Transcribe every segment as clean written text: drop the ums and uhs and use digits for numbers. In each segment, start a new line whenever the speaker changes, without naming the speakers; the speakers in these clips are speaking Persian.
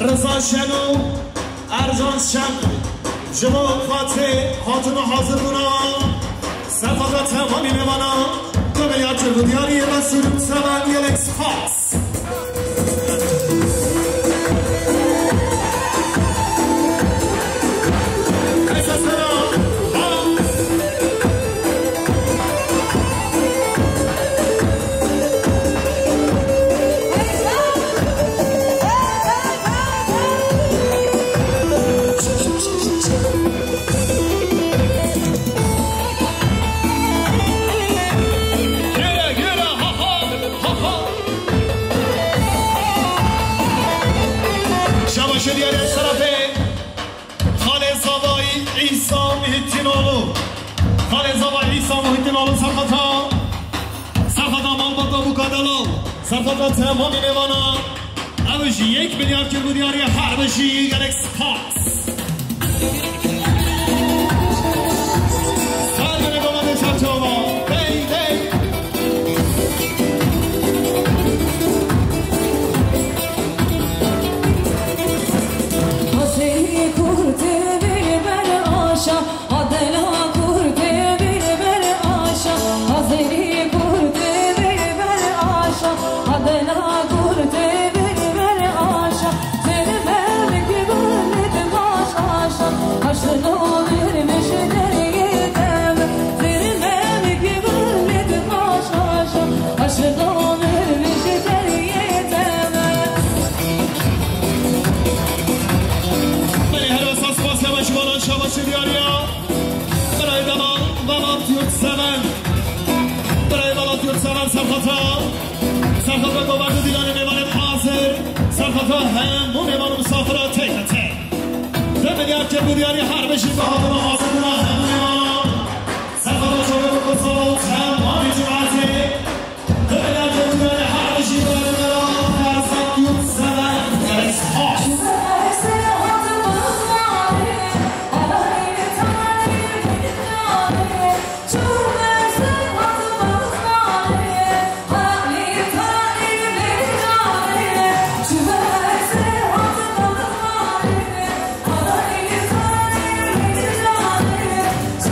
رضا شنو ارجانس شم جواب خاطر حاتم حاضر بنا سفاقت تمامی نمانا قبلیت رو دیاری رسول سوان یلکس خاص سرخطا تمامی نوانا اوش 1 میلیارد که بودیاری حربشی گلکس پاس سرگره گمانده چرچوبا دی دی
حسینی کرده بیر بر آشا عدلا کرده بیر بر آشا حسینی کرده بیر بر آشا عدلا کرده بیر بر آشا زیر برگ گلت باش آشا هشتنو برمش دریه دم زیر برگ گلت باش آشا هشتنو برمش دریه دم
بله هر اساس باز همش بالان شباش دیاریا برای بلان تیوت سمن برای بلان تیوت سمن سرخطا گوبرد دیلان میوان حاضر سرخطا همون میوان مسافرها تک تک 2 میلیارد که بودیاری حربشی به حاضر حاضر بنا همون میوان سرخطا چوبه و کسا تمامی جماعتی 2 میلیارد که بودیاری حربشی به حاضر فرزن تیوت سمن گلکس پاس
Thank you.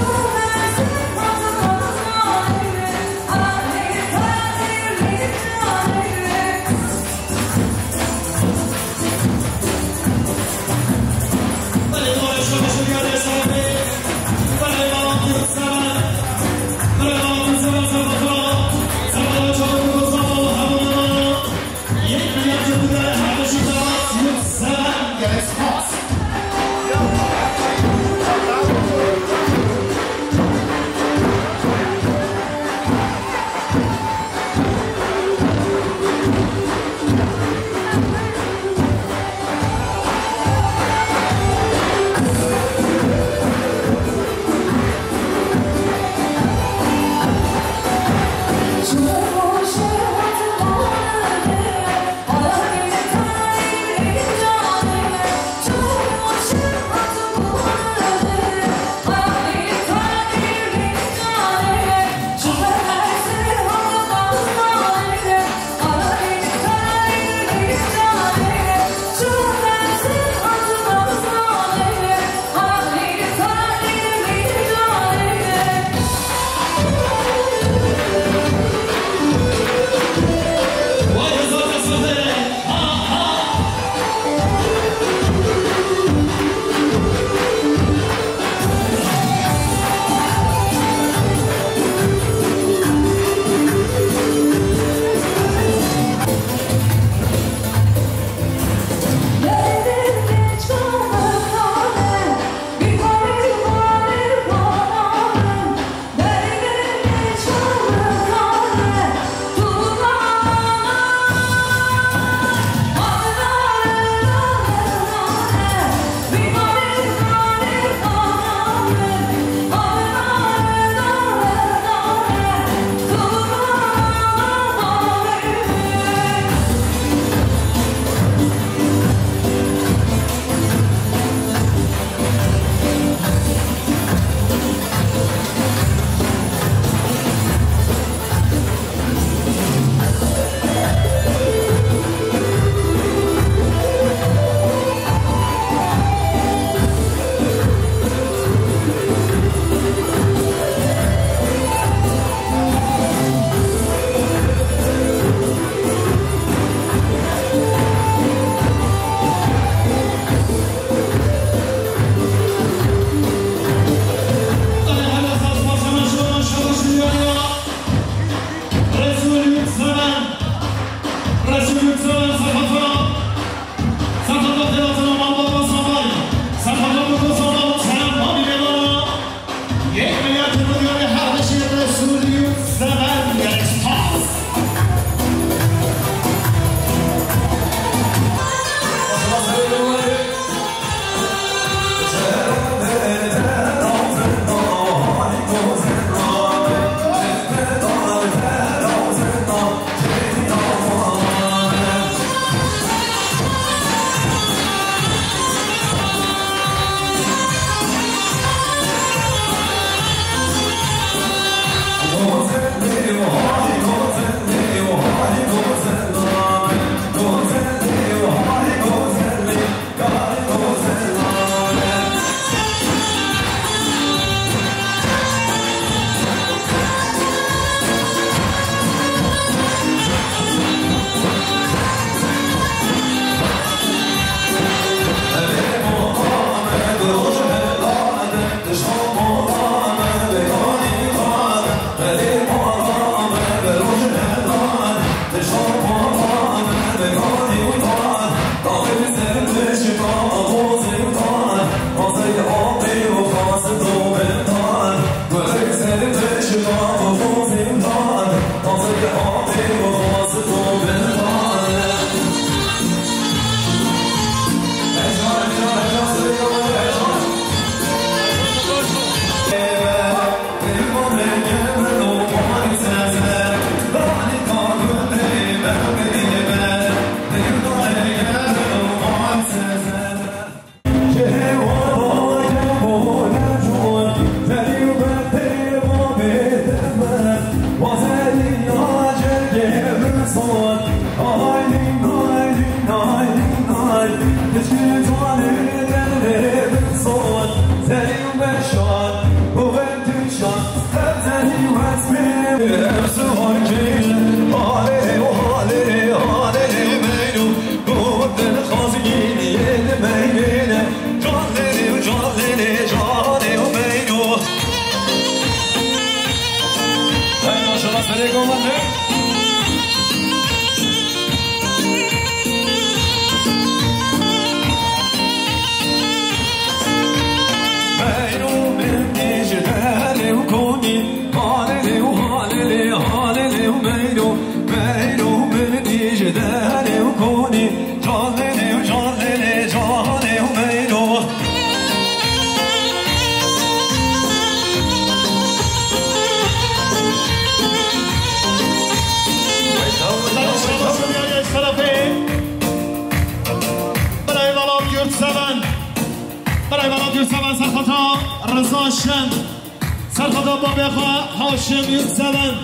سرخدا با بخوا هاشم یکسلن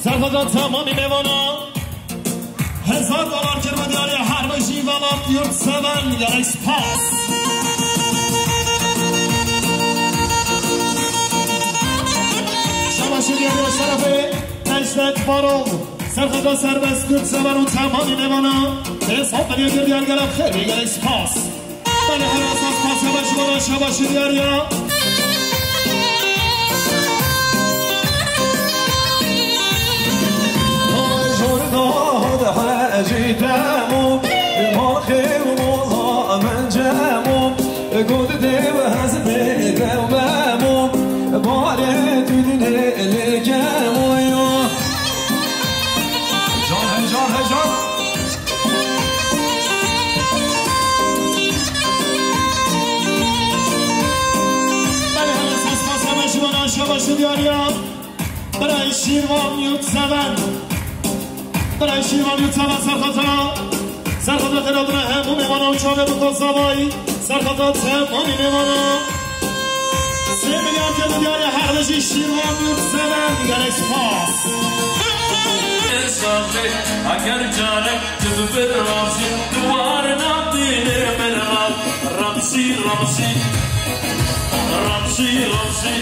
سرخدا تمامی میوانا $1000 کرد دیاری هر باشی ولاد یکسلن یا اکسپاس شباشی دیاری و شرفه نشتت بارو سرخدا سربست یکسلن و تمامی میوانا حساب بلیار دیاری گرم خیلی یا اکسپاس بله هر اساس پاس باشی بارا شباشی دیاری ها
حاجي دامو المرخي وموضع من جامو قد ديب هزمي دوامو باري دنيا اللي جامو جان جان جان
بله هر اساس پاس همه شما شباشو دیاریم برای شیروان یوتزون برای شیروان یوتزون سرخطا خیراتون همون میمانه و چاقه بکن سوایی سرخطا تمامی میمانه 3 میلیارد که دیاری حقلشی شیروان یوتزون دیگر اکسپاس
اگر جانه جذب رمزی دوار نبدینه من رمزی رمزی رمزی رمزی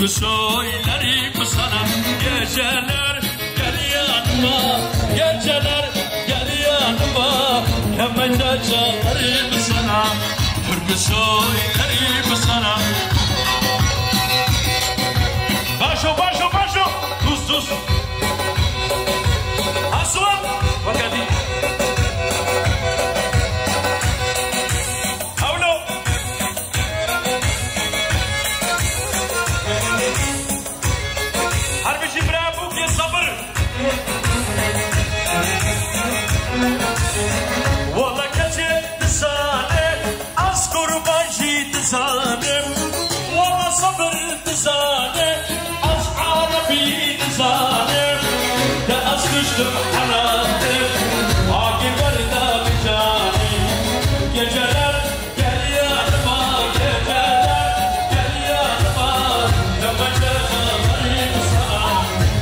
Türkü söylerim sana geceler gel yanıma, geceler gel yanıma, kemence çalarım sana, türkü söylerim sana. Başo başo başo, tuz tuz. Aslan, vakati.
تزانم والله صبر تزانم أشعار في تزانم تأسكشتم حنانم باقي بردا بجاني geceler gel yanıma geceler gel yanıma yabancı çalarım sana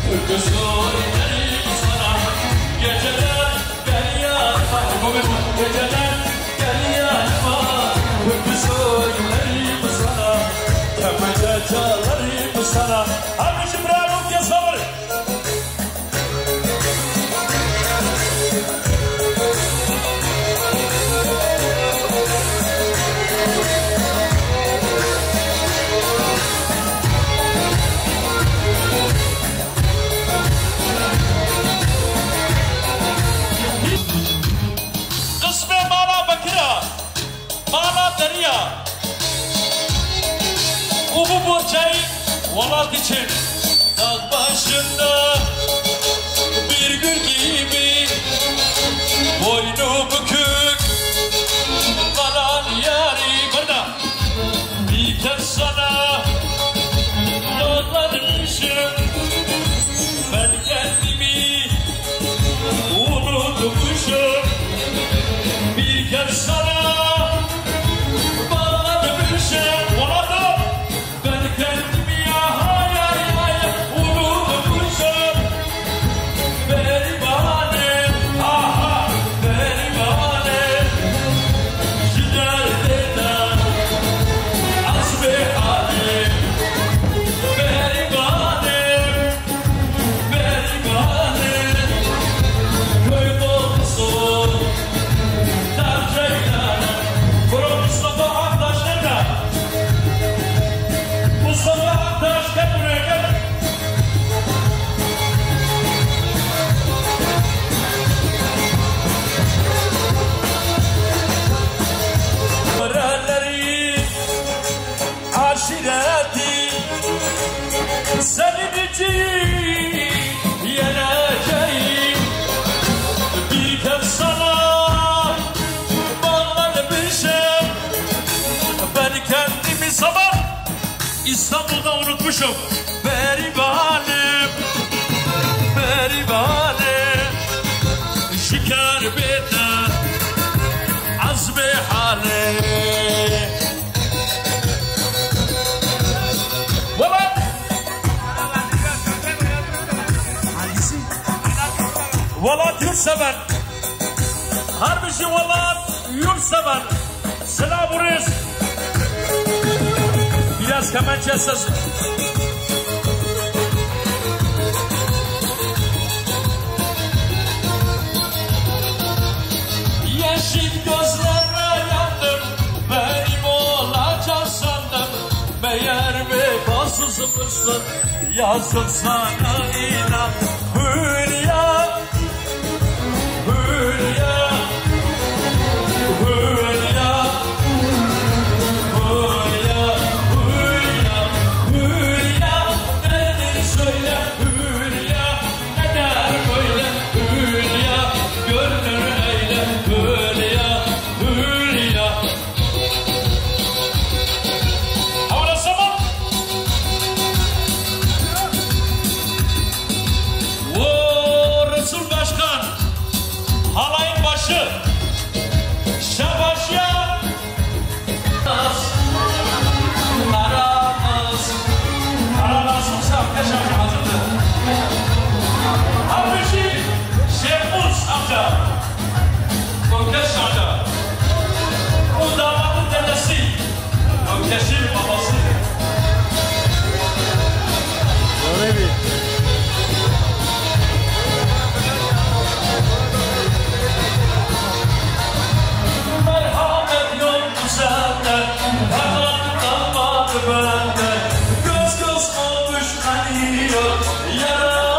türkü söylerim sana geceler gel yanıma geceler gel yanıma türkü söylerim sana yabancı çalarım sana abicim bravo ya sabır. Derya bu boçayı Valat için dağ başında bir gül gibi boynu bükük kalan yari burada bir kez sana yollanmışım ben kendimi unutmuşum bir kez sana ben kendimi ya hay hay hay
kuşum beribanim şeker bede azmi hali Valat yurtsever her bir şey valat yurtsever selam buruz biraz kemençe sesi yeşil gözlerime yandım benim olacak sandım meğer vefasızmışsın yazık sana inan Hülya Hülya Hülya Hülya Hülya Hülya nedir söyle Hülya neden böyle Hülya gönlünü eyle Hülya Hülya Avrasama o Resul Başkan halayın başı Şabaşya Aramız Safka Şabaşya hazırdı Abişi Şehmuz amca Gökteş amca bu damadın dedesi Gökteş'in babası merhamet yok bu sende Hakan kalmadı bende Göz göz olmuş kanıyor Yara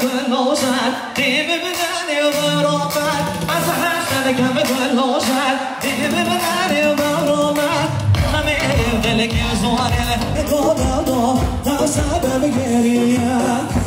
بتولوشن دیم بدنی و برامن از هشتن کم بتولوشن دیم بدنی و برامن همه دل که زوانه دو تا سبب گریه